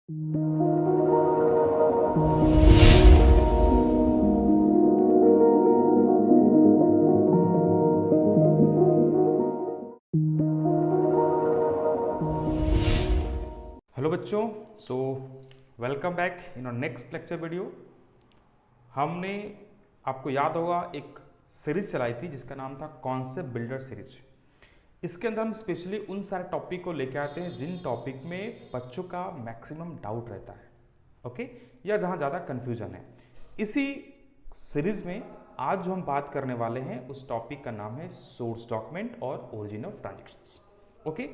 Hello बच्चों, so welcome back in our next lecture video. हमने आपको याद होगा एक सीरीज चलाई थी जिसका नाम था कॉन्सेप्ट बिल्डर सीरीज। इसके अंदर हम स्पेशली उन सारे टॉपिक को लेकर आते हैं जिन टॉपिक में बच्चों का मैक्सिमम डाउट रहता है, ओके, या जहाँ ज़्यादा कन्फ्यूजन है। इसी सीरीज में आज जो हम बात करने वाले हैं उस टॉपिक का नाम है सोर्स डॉक्यूमेंट और origin of transactions. Okay,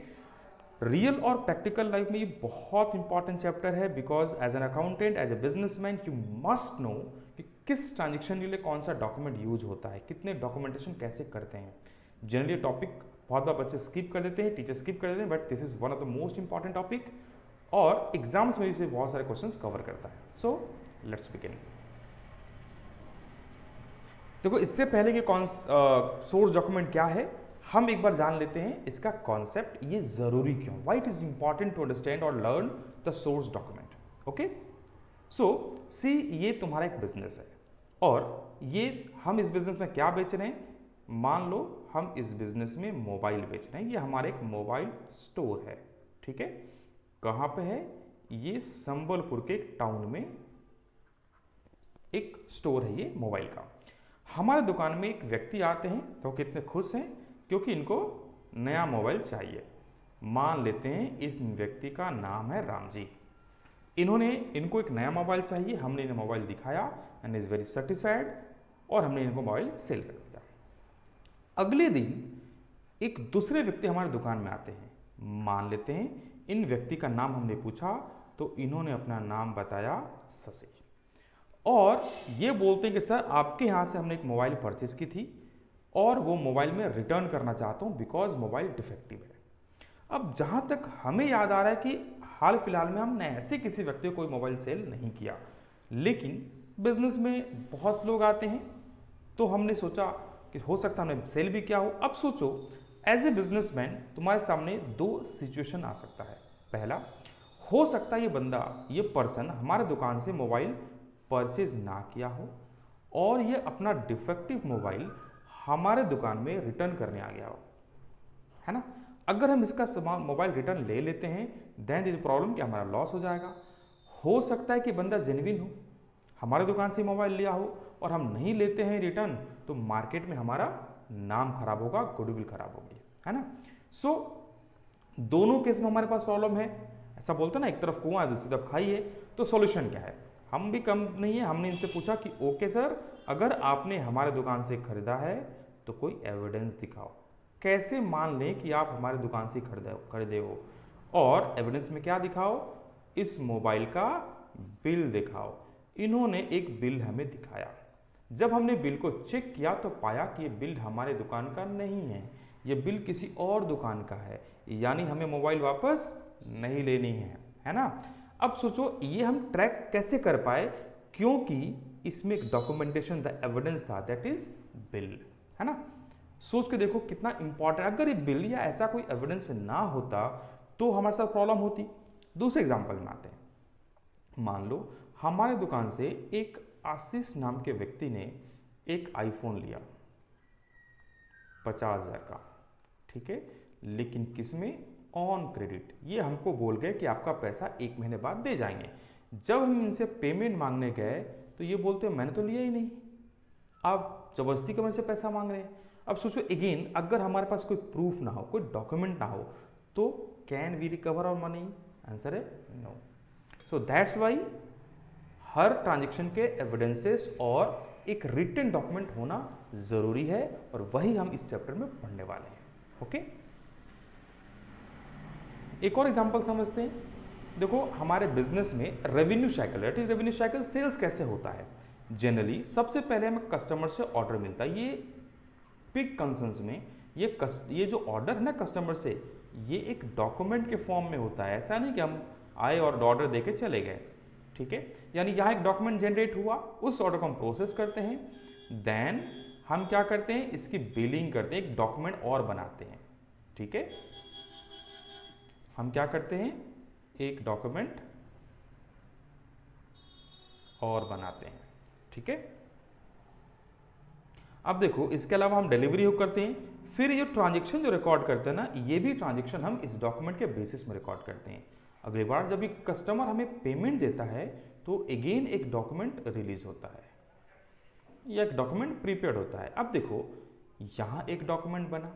real और प्रैक्टिकल लाइफ में ये बहुत इंपॉर्टेंट चैप्टर है because as an accountant, as a businessman, you must know कि किस ट्रांजेक्शन के लिए कौन सा डॉक्यूमेंट यूज होता है, कितने डॉक्यूमेंटेशन कैसे करते हैं। जनरली टॉपिक बहुत बार बच्चे स्किप कर देते हैं, टीचर स्किप कर देते हैं, but this is one of the most important topic और एग्जाम्स में इसे बहुत सारे क्वेश्चन कवर करता है। So let's begin. देखो, इससे पहले कि सोर्स डॉक्यूमेंट क्या है हम एक बार जान लेते हैं इसका कॉन्सेप्ट, ये जरूरी क्यों, why it is important to understand और learn the source document. Okay, so see, ये तुम्हारा एक बिजनेस है और ये हम इस बिजनेस में क्या बेच रहे हैं। मान लो हम इस बिजनेस में मोबाइल बेच रहे हैं, ये हमारा एक मोबाइल स्टोर है, ठीक है। कहाँ पे है ये? संबलपुर के एक टाउन में एक स्टोर है ये मोबाइल का। हमारे दुकान में एक व्यक्ति आते हैं तो कितने खुश हैं क्योंकि इनको नया मोबाइल चाहिए। मान लेते हैं इस व्यक्ति का नाम है राम जी। इनको एक नया मोबाइल चाहिए, हमने इन्हें मोबाइल दिखाया एंड इज़ वेरी सेटिस्फाइड और हमने इनको मोबाइल सेल कर दिया। अगले दिन एक दूसरे व्यक्ति हमारे दुकान में आते हैं। मान लेते हैं इन व्यक्ति का नाम हमने पूछा तो इन्होंने अपना नाम बताया शशि और ये बोलते हैं कि सर आपके यहाँ से हमने एक मोबाइल परचेज की थी और वो मोबाइल में रिटर्न करना चाहता हूँ बिकॉज मोबाइल डिफेक्टिव है। अब जहाँ तक हमें याद आ रहा है कि हाल फिलहाल में हमने ऐसे किसी व्यक्ति को कोई मोबाइल सेल नहीं किया, लेकिन बिजनेस में बहुत लोग आते हैं तो हमने सोचा कि हो सकता है हमने सेल भी किया हो। अब सोचो एज ए बिजनेसमैन तुम्हारे सामने दो सिचुएशन आ सकता है। पहला, हो सकता है ये बंदा, ये पर्सन हमारे दुकान से मोबाइल परचेज ना किया हो और ये अपना डिफेक्टिव मोबाइल हमारे दुकान में रिटर्न करने आ गया हो, है ना। अगर हम इसका सामान मोबाइल रिटर्न ले लेते हैं देन इज प्रॉब्लम कि हमारा लॉस हो जाएगा। हो सकता है कि बंदा जेन्युइन हो, हमारे दुकान से मोबाइल लिया हो और हम नहीं लेते हैं रिटर्न तो मार्केट में हमारा नाम खराब होगा, गुडविल खराब होगी, है ना। सो दोनों केस में हमारे पास प्रॉब्लम है। ऐसा बोलते ना, एक तरफ कुआं है दूसरी तरफ खाई है। तो सॉल्यूशन क्या है? हम भी कम नहीं है, हमने इनसे पूछा कि ओके सर, अगर आपने हमारे दुकान से खरीदा है तो कोई एविडेंस दिखाओ। कैसे मान लें कि आप हमारे दुकान से खरीदे हो? और एविडेंस में क्या दिखाओ? इस मोबाइल का बिल दिखाओ। इन्होंने एक बिल हमें दिखाया। जब हमने बिल को चेक किया तो पाया कि ये बिल हमारे दुकान का नहीं है, ये बिल किसी और दुकान का है, यानी हमें मोबाइल वापस नहीं लेनी है ना। अब सोचो ये हम ट्रैक कैसे कर पाए, क्योंकि इसमें एक डॉक्यूमेंटेशन, द एविडेंस था, दैट इज बिल, है ना। सोच के देखो कितना इंपॉर्टेंट। अगर ये बिल या ऐसा कोई एविडेंस ना होता तो हमारे साथ प्रॉब्लम होती। दूसरे एग्जांपल में आते हैं। मान लो हमारे दुकान से एक आशीष नाम के व्यक्ति ने एक आईफोन लिया 50,000 का, ठीक है, लेकिन किसमें? On credit. ये हमको बोल गए कि आपका पैसा 1 महीने बाद दे जाएंगे। जब हम इनसे पेमेंट मांगने गए तो ये बोलते हैं मैंने तो लिया ही नहीं, आप जबरदस्ती के मेरे से पैसा मांग रहे हैं। अब सोचो अगेन, अगर हमारे पास कोई प्रूफ ना हो, कोई डॉक्यूमेंट ना हो, तो can we recover our money? Answer है नो। सो दैट्स वाई हर ट्रांजेक्शन के एविडेंसेस और एक रिटन डॉक्यूमेंट होना जरूरी है और वही हम इस चैप्टर में पढ़ने वाले हैं। ओके, एक और एग्जांपल समझते हैं। देखो हमारे बिजनेस में revenue cycle, that is revenue cycle, sales कैसे होता है। जनरली सबसे पहले हमें कस्टमर से ऑर्डर मिलता है। ये पिक कंसर्न्स में ये जो ऑर्डर है ना कस्टमर से, ये एक डॉक्यूमेंट के फॉर्म में होता है। ऐसा नहीं कि हम आए और ऑर्डर देके चले गए, ठीक है। यानी यहाँ एक डॉक्यूमेंट जनरेट हुआ, उस ऑर्डर को हम प्रोसेस करते हैं, देन हम क्या करते हैं, इसकी बिलिंग करते हैं, एक डॉक्यूमेंट और बनाते हैं, ठीक है। हम क्या करते हैं, एक डॉक्यूमेंट और बनाते हैं। ठीक है, अब देखो इसके अलावा हम डिलीवरी करते हैं, फिर ये ट्रांजेक्शन जो रिकॉर्ड करते हैं ना, ये भी ट्रांजेक्शन हम इस डॉक्यूमेंट के बेसिस में रिकॉर्ड करते हैं। अगली बार जब एक कस्टमर हमें पेमेंट देता है तो अगेन एक डॉक्यूमेंट रिलीज होता है, या एक डॉक्यूमेंट प्रीपेड होता है। अब देखो यहाँ एक डॉक्यूमेंट बना,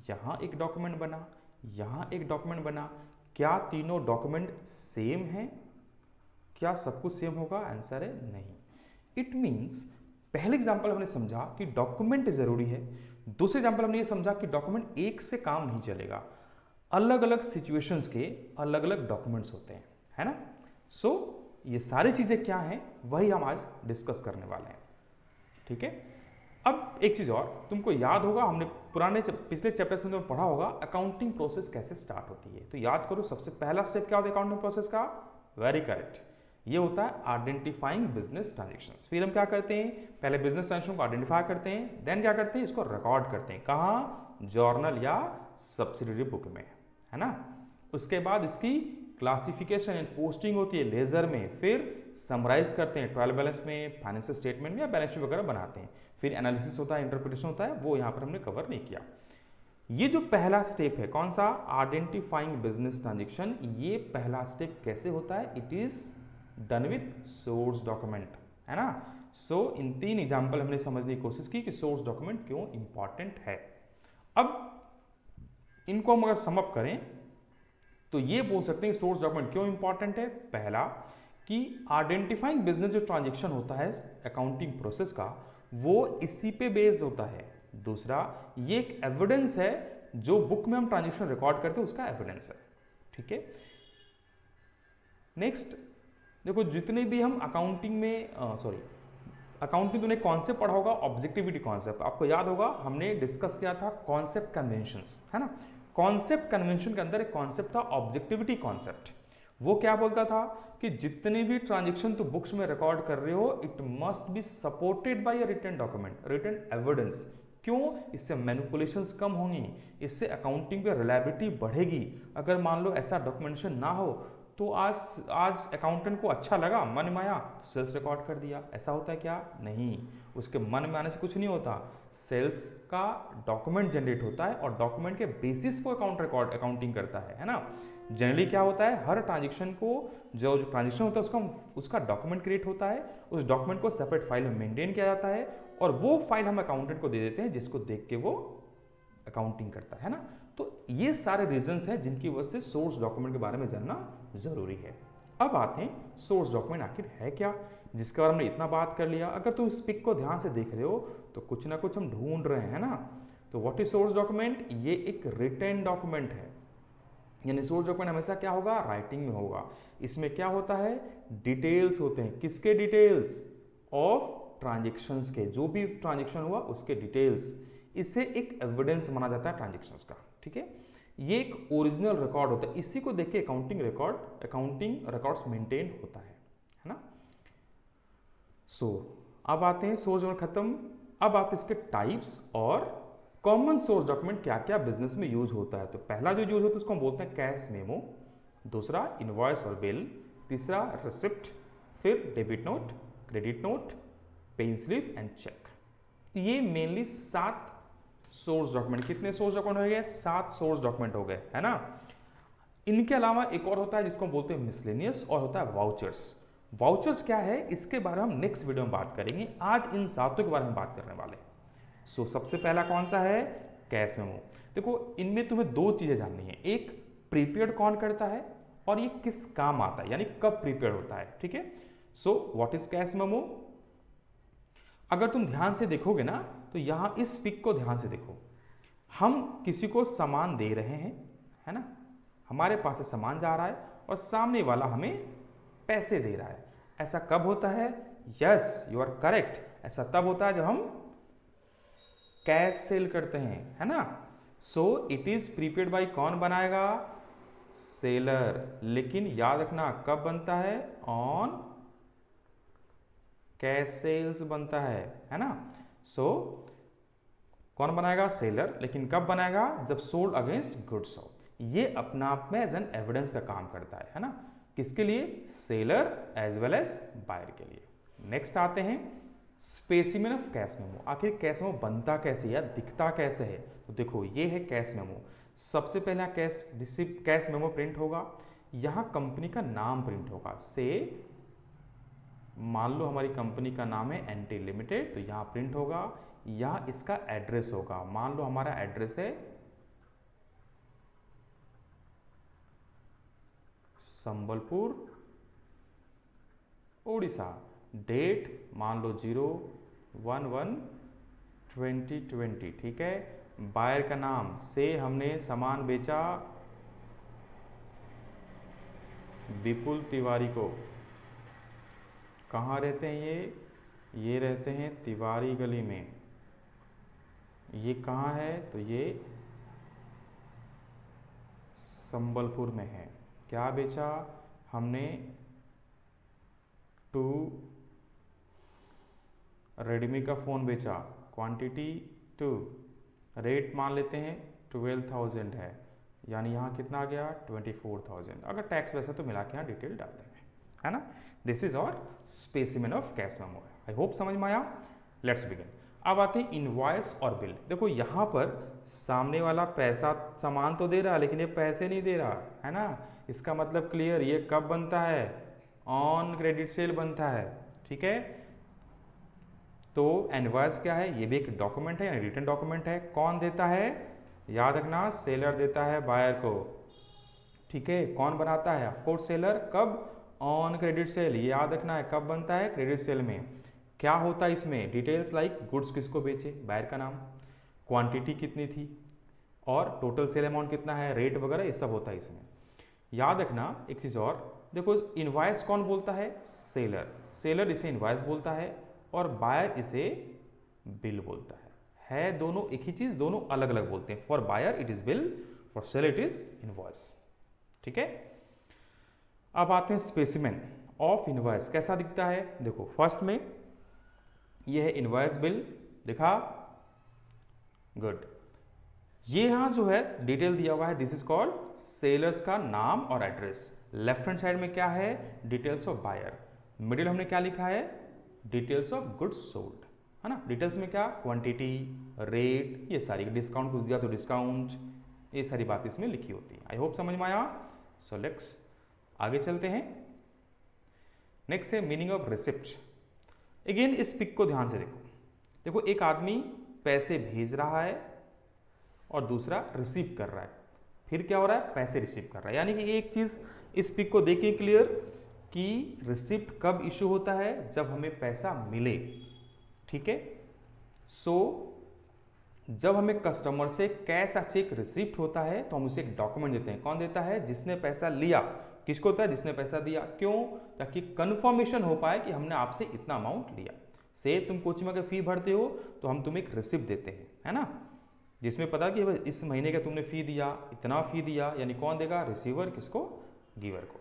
यहाँ एक डॉक्यूमेंट बना, यहाँ एक डॉक्यूमेंट बना, क्या तीनों डॉक्यूमेंट सेम हैं? क्या सब कुछ सेम होगा? आंसर है नहीं। इट मीन्स पहले एग्जाम्पल हमने समझा कि डॉक्यूमेंट जरूरी है, दूसरे एग्जाम्पल हमने ये समझा कि डॉक्यूमेंट एक से काम नहीं चलेगा, अलग अलग सिचुएशंस के अलग अलग डॉक्यूमेंट्स होते हैं, है ना। सो ये सारी चीजें क्या हैं वही हम आज डिस्कस करने वाले हैं। ठीक है, अब एक चीज और, तुमको याद होगा हमने पिछले चैप्टर्स में पढ़ा होगा अकाउंटिंग प्रोसेस कैसे स्टार्ट होती है। तो याद करो, सबसे पहला स्टेप क्या होता है अकाउंटिंग प्रोसेस का? वेरी करेक्ट, ये होता है आइडेंटिफाइंग बिजनेस ट्रांजेक्शंस। फिर हम क्या करते हैं, पहले बिजनेस ट्रांजेक्शन को आइडेंटिफाई करते हैं, देन क्या करते हैं, इसको रिकॉर्ड करते हैं। कहाँ? जर्नल या सब्सिडरी बुक में, है ना। उसके बाद इसकी क्लासिफिकेशन एंड पोस्टिंग होती है लेजर में, फिर समराइज करते हैं ट्रायल बैलेंस में, फाइनेंशियल स्टेटमेंट में, या बैलेंस शीट वगैरह बनाते हैं। फिर एनालिसिस होता है, इंटरप्रिटेशन होता है, वो यहाँ पर हमने कवर नहीं किया। ये जो पहला स्टेप है कौन सा? Identifying business transaction. ये पहला स्टेप कैसे होता है? It is done with source document, है ना। सो इन तीन एग्जाम्पल हमने समझने की कोशिश की कि सोर्स डॉक्यूमेंट क्यों इंपॉर्टेंट है। अब इनको हम अगर समअप करें तो ये बोल सकते हैं सोर्स डॉक्यूमेंट क्यों इंपॉर्टेंट है। पहला कि आइडेंटिफाइंग बिजनेस जो ट्रांजेक्शन होता है अकाउंटिंग प्रोसेस का, वो इसी पे बेस्ड होता है। दूसरा, ये एक एविडेंस है, जो बुक में हम ट्रांजेक्शन रिकॉर्ड करते हैं उसका एविडेंस है। ठीक है, नेक्स्ट देखो, जितने भी हम अकाउंटिंग में अकाउंटिंग तुमने कॉन्सेप्ट पढ़ा होगा, ऑब्जेक्टिविटी कॉन्सेप्ट आपको याद होगा, हमने डिस्कस किया था कॉन्सेप्ट कन्वेंशंस, है ना। कॉन्सेप्ट कन्वेंशन के अंदर एक कॉन्सेप्ट था ऑब्जेक्टिविटी कॉन्सेप्ट। वो क्या बोलता था कि जितने भी ट्रांजेक्शन तुम बुक्स में रिकॉर्ड कर रहे हो, it must be supported by a written document, written evidence. क्यों? इससे मैनिपुलेशंस कम होंगी, इससे अकाउंटिंग पे रिलायबिलिटी बढ़ेगी। अगर मान लो ऐसा डॉक्यूमेंटेशन ना हो तो आज अकाउंटेंट को अच्छा लगा, मन में आया तो सेल्स रिकॉर्ड कर दिया, ऐसा होता है क्या? नहीं, उसके मन में आने से कुछ नहीं होता। सेल्स का डॉक्यूमेंट जनरेट होता है और डॉक्यूमेंट के बेसिस को अकाउंटिंग करता है ना। जनरली क्या होता है, हर ट्रांजेक्शन को जो ट्रांजेक्शन होता है उसका डॉक्यूमेंट क्रिएट होता है, उस डॉक्यूमेंट को सेपरेट फाइल में मेंटेन किया जाता है और वो फाइल हम अकाउंटेंट को दे देते हैं, जिसको देख के वो अकाउंटिंग करता है ना। तो ये सारे रीजंस हैं जिनकी वजह से सोर्स डॉक्यूमेंट के बारे में जानना जरूरी है। अब आते हैं सोर्स डॉक्यूमेंट आखिर है क्या, जिसके बारे में इतना बात कर लिया। अगर तुम इस पिक को ध्यान से देख रहे हो तो कुछ ना कुछ हम ढूंढ रहे हैं ना। तो व्हाट इज सोर्स डॉक्यूमेंट? ये एक रिटन डॉक्यूमेंट है, यानी सोर्स डॉक्यूमेंट हमेशा क्या होगा? राइटिंग में होगा। इसमें क्या होता है? डिटेल्स होते हैं। किसके डिटेल्स? ऑफ ट्रांजेक्शंस के, जो भी ट्रांजेक्शन हुआ उसके डिटेल्स। इसे एक एविडेंस माना जाता है ट्रांजेक्शंस का। ठीक है, ये एक ओरिजिनल रिकॉर्ड होता है, इसी को देख के अकाउंटिंग रिकॉर्ड्स मेंटेन होता है ना। सो अब आते हैं सोर्स डॉक्यूमेंट खत्म। अब आते हैं इसके टाइप्स और कॉमन सोर्स डॉक्यूमेंट क्या क्या बिजनेस में यूज होता है। तो पहला जो यूज होता है उसको हम बोलते हैं कैश मेमो, दूसरा इनवॉइस और बिल, तीसरा रिसिप्ट, फिर debit note, credit note, pay slip and cheque. ये मेनली 7 सोर्स डॉक्यूमेंट। कितने सोर्स डॉक्यूमेंट हो गए? 7 सोर्स डॉक्यूमेंट हो गए, है ना। इनके अलावा एक और होता है जिसको हम बोलते हैं मिसलेनियस, और होता है वाउचर्स। वाउचर्स क्या है इसके बारे में हम नेक्स्ट वीडियो में बात करेंगे। आज इन 7 के बारे में बात करने वाले हैं। सो सबसे पहला कौन सा है? Cash memo. देखो इनमें तुम्हें 2 चीजें जाननी है, एक प्रीपेड कौन करता है और ये किस काम आता है, यानी कब प्रीपेड होता है। ठीक है, so what is cash memo? अगर तुम ध्यान से देखोगे ना तो यहां इस पिक को ध्यान से देखो, हम किसी को सामान दे रहे हैं, है ना। हमारे पास से सामान जा रहा है और सामने वाला हमें पैसे दे रहा है। ऐसा कब होता है? यस, यू आर करेक्ट, ऐसा तब होता है जब हम कैश सेल करते हैं, है ना। So it is prepared by कौन बनाएगा? सेलर। लेकिन याद रखना कब बनता है? ऑन कैश सेल्स बनता है ना। सो कौन बनाएगा? सेलर। लेकिन कब बनाएगा? जब सोल्ड अगेंस्ट गुड्स हो। ये अपना आप में एज एन एविडेंस का काम करता है ना। किसके लिए? Seller as well as buyer के लिए। नेक्स्ट आते हैं स्पेसिमेन ऑफ कैश मेमो। आखिर कैश मेमो बनता कैसे या दिखता कैसे है? तो देखो ये है कैश मेमो। सबसे पहला कैश मेमो प्रिंट होगा, यहाँ कंपनी का नाम प्रिंट होगा। से मान लो हमारी कंपनी का नाम है एनटी लिमिटेड, तो यहाँ प्रिंट होगा। यहाँ इसका एड्रेस होगा, मान लो हमारा एड्रेस है संबलपुर उड़ीसा। डेट मान लो 0/1/2020, ठीक है। बायर का नाम से हमने सामान बेचा विपुल तिवारी को। कहाँ रहते हैं ये रहते हैं तिवारी गली में। ये कहाँ है? तो ये संबलपुर में है। क्या बेचा हमने? 2 रेडमी का फ़ोन बेचा, क्वांटिटी 2, रेट मान लेते हैं 12,000 है, यानी यहाँ कितना आ गया 24,000। अगर टैक्स वैसा तो मिला के यहाँ डिटेल डाल देंगे, है ना। दिस इज और specimen of cash memo. I hope समझ में आया। Let's begin. अब आते हैं इनवॉइस और बिल। देखो यहाँ पर सामने वाला पैसा सामान तो दे रहा है, लेकिन ये पैसे नहीं दे रहा है ना। इसका मतलब क्लियर, ये कब बनता है? ऑन क्रेडिट सेल बनता है, ठीक है। तो इनवॉइस क्या है? ये भी एक डॉक्यूमेंट है, यानी रिटन डॉक्यूमेंट है। कौन देता है? याद रखना, सेलर देता है बायर को, ठीक है। कौन बनाता है? Of course seller. कब? On credit sale. ये याद रखना है, कब बनता है? क्रेडिट सेल में। क्या होता है इसमें? डिटेल्स लाइक गुड्स किसको बेचे, बायर का नाम, क्वांटिटी कितनी थी, और टोटल सेल अमाउंट कितना है, रेट वगैरह, ये सब होता है इसमें। याद रखना एक चीज़ और, देखो इनवॉइस कौन बोलता है? सेलर। सेलर इसे इनवॉइस बोलता है और बायर इसे बिल बोलता है दोनों एक ही चीज़, दोनों अलग अलग बोलते हैं। For buyer it is bill, for seller it is invoice, ठीक है। अब आते हैं स्पेसिमेन ऑफ इनवॉइस। कैसा दिखता है? देखो फर्स्ट में ये है इनवॉइस बिल, दिखा, गुड। ये यहाँ जो है डिटेल दिया हुआ है, दिस इज कॉल्ड सेलर्स का नाम और एड्रेस। लेफ्ट हैंड साइड में क्या है? Details of buyer. मिडिल हमने क्या लिखा है? डिटेल्स ऑफ गुड्स सोल्ड, है ना। डिटेल्स में क्या? क्वांटिटी, रेट, ये सारी, डिस्काउंट कुछ दिया तो डिस्काउंट, ये सारी बात इसमें लिखी होती है। आई होप समझ में आया। सो लेट्स आगे चलते हैं। नेक्स्ट है मीनिंग ऑफ रिसिप्ट। अगेन इस पिक को ध्यान से देखो। देखो एक आदमी पैसे भेज रहा है और दूसरा रिसीव कर रहा है। फिर क्या हो रहा है? पैसे रिसीव कर रहा है। यानी कि एक चीज़ इस पिक को देखिए क्लियर कि रिसिप्ट कब इशू होता है? जब हमें पैसा मिले, ठीक है। सो जब हमें कस्टमर से कैश या चेक रिसीप्ट होता है तो हम उसे एक डॉक्यूमेंट देते हैं। कौन देता है? जिसने पैसा लिया। किसको होता है? जिसने पैसा दिया। क्यों? ताकि कंफर्मेशन हो पाए कि हमने आपसे इतना अमाउंट लिया। से तुम कोचिंग में फी भरते हो तो हम तुम्हें एक रिसिप्ट देते हैं, है ना, जिसमें पता कि इस महीने का तुमने फी दिया, इतना फी दिया। यानी कौन देगा? रिसीवर। किसको? गिवर को।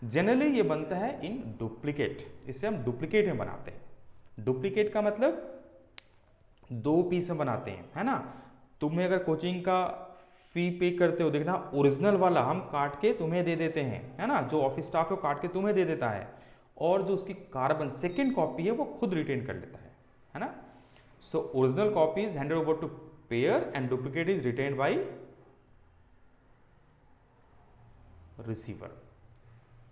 जनरली ये बनता है इन डुप्लीकेट, इसे हम डुप्लीकेट में बनाते हैं। डुप्लीकेट का मतलब 2 पीस में बनाते हैं, है ना। तुम्हें अगर कोचिंग का फी पे करते हो, देखना ओरिजिनल वाला हम काट के तुम्हें दे देते हैं, है ना। जो ऑफिस स्टाफ है वो काट के तुम्हें दे देता है, और जो उसकी कार्बन सेकेंड कॉपी है वो खुद रिटेन कर लेता है ना। So original copy is handed over to payer and duplicate is retained by receiver,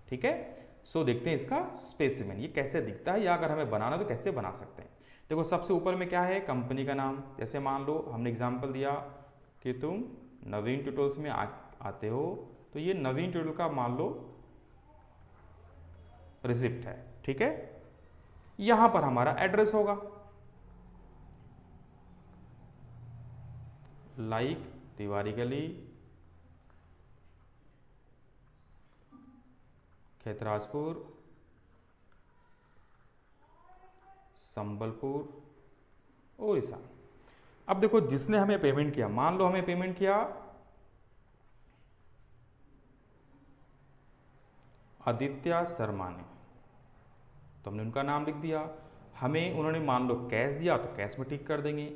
ठीक है। सो देखते हैं इसका स्पेसिमेन, ये कैसे दिखता है, या अगर हमें बनाना तो कैसे बना सकते हैं। देखो सबसे ऊपर में क्या है? कंपनी का नाम। जैसे मान लो हमने एग्जांपल दिया कि तुम नवीन ट्यूटोरियल्स में आते हो, तो ये नवीन ट्यूटोरियल का मान लो रिसिप्ट है, ठीक है। यहां पर हमारा एड्रेस होगा, लाइक तिवारी गली, खेतराजपुर, संबलपुर, उड़ीसा। अब देखो जिसने हमें पेमेंट किया, मान लो हमें पेमेंट किया आदित्य शर्मा ने, तो हमने उनका नाम लिख दिया। हमें उन्होंने मान लो कैश दिया तो कैश में टिक कर देंगे।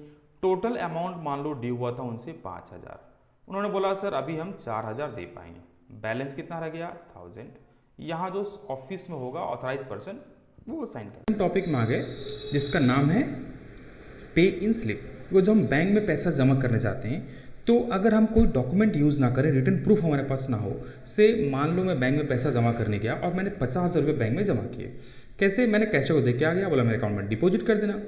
टोटल अमाउंट मान लो ड्यू हुआ था उनसे 5,000, उन्होंने बोला सर अभी हम 4,000 दे पाएंगे। बैलेंस कितना रह गया? 1,000। यहाँ जो ऑफिस में होगा ऑथराइज पर्सन वो साइन कर। टॉपिक में आ गए जिसका नाम है पे इन स्लिप। वो जब हम बैंक में पैसा जमा करने जाते हैं तो अगर हम कोई डॉक्यूमेंट यूज़ ना करें, रिटर्न प्रूफ हमारे पास ना हो, से मान लो मैं बैंक में पैसा जमा करने गया और मैंने 50,000 रुपये बैंक में जमा किए। कैसे? मैंने कैशे को देख के आ गया, बोला मेरे अकाउंट में डिपॉजिट कर देना।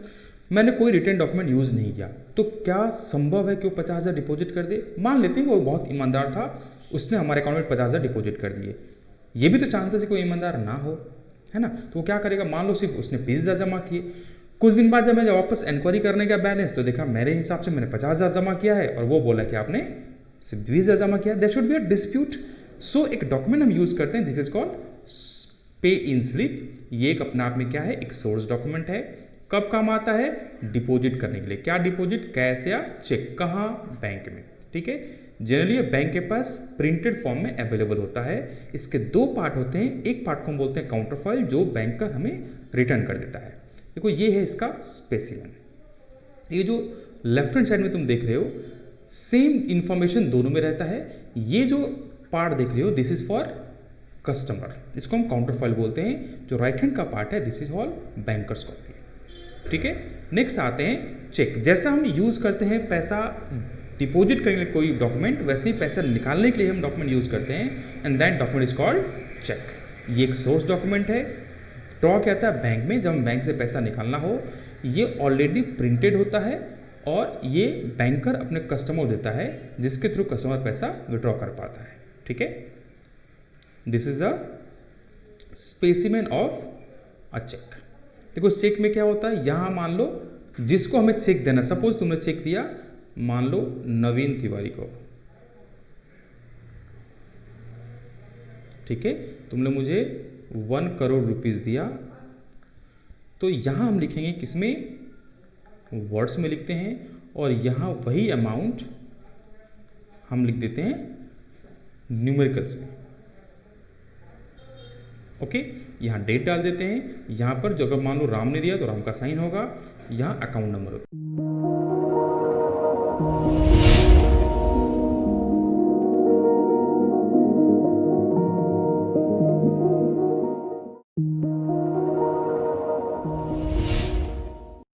मैंने कोई रिटर्न डॉक्यूमेंट यूज़ नहीं किया, तो क्या संभव है कि वो 50,000 डिपॉजिट कर दे? मान लेते हैं वो बहुत ईमानदार था, उसने हमारे अकाउंट में 50,000 डिपॉजिट कर दिए। ये भी तो चांसेस है कोई ईमानदार ना हो, है ना? तो वो क्या करेगा? मान लो सिर्फ उसने 20,000 जमा किए, कुछ दिन बाद जब मैं वापस इंक्वायरी करने का बैलेंस तो देखा मेरे हिसाब से मैंने 50,000 जमा किया है और वो बोला कि आपने सिर्फ 20,000 जमा किया। There should be a dispute. So एक डॉक्यूमेंट हम यूज करते हैं, दिस इज कॉल्ड पे इन स्लिप। ये एक अपने आप में क्या है? एक सोर्स डॉक्यूमेंट है। कब काम आता है? डिपॉजिट करने के लिए। क्या डिपॉजिट? कैश या चेक। कहाँ? बैंक में। ठीक है। जनरली बैंक के पास प्रिंटेड फॉर्म में अवेलेबल होता है। इसके दो पार्ट होते हैं, एक पार्ट को हम बोलते हैं काउंटर फाइल, जो बैंकर हमें रिटर्न कर देता है। देखो ये है इसका स्पेसिमेन। ये जो लेफ्ट हैंड साइड में तुम देख रहे हो, सेम इंफॉर्मेशन दोनों में रहता है। ये जो पार्ट देख रहे हो, दिस इज फॉर कस्टमर, इसको हम काउंटर फाइल बोलते हैं। जो राइट हैंड का पार्ट है, this is all bankers copy. ठीक है। नेक्स्ट आते हैं चेक। जैसा हम यूज करते हैं पैसा डिपॉजिट करने के लिए कोई डॉक्यूमेंट, वैसे ही पैसा निकालने के लिए हम डॉक्यूमेंट यूज करते हैं, and that document is called cheque. ये एक सोर्स डॉक्यूमेंट है। ड्रॉ क्या होता है? बैंक में जब हम बैंक से पैसा निकालना हो, ये ऑलरेडी प्रिंटेड होता है और ये बैंकर अपने कस्टमर देता है, जिसके थ्रू कस्टमर पैसा विड्रॉ कर पाता है। ठीक है। This is the specimen of a cheque. देखो चेक में क्या होता है, यहां मान लो जिसको हमें चेक देना, सपोज तुमने चेक दिया मान लो नवीन तिवारी को, ठीक है, तुमने मुझे 1 करोड़ रुपीस दिया, तो यहां हम लिखेंगे किसमें? वर्ड्स में लिखते हैं, और यहां वही अमाउंट हम लिख देते हैं न्यूमेरिकल्स में। ओके। यहां डेट डाल देते हैं, यहां पर जो अगर मान लो राम ने दिया तो राम का साइन होगा, यहां अकाउंट नंबर होगा।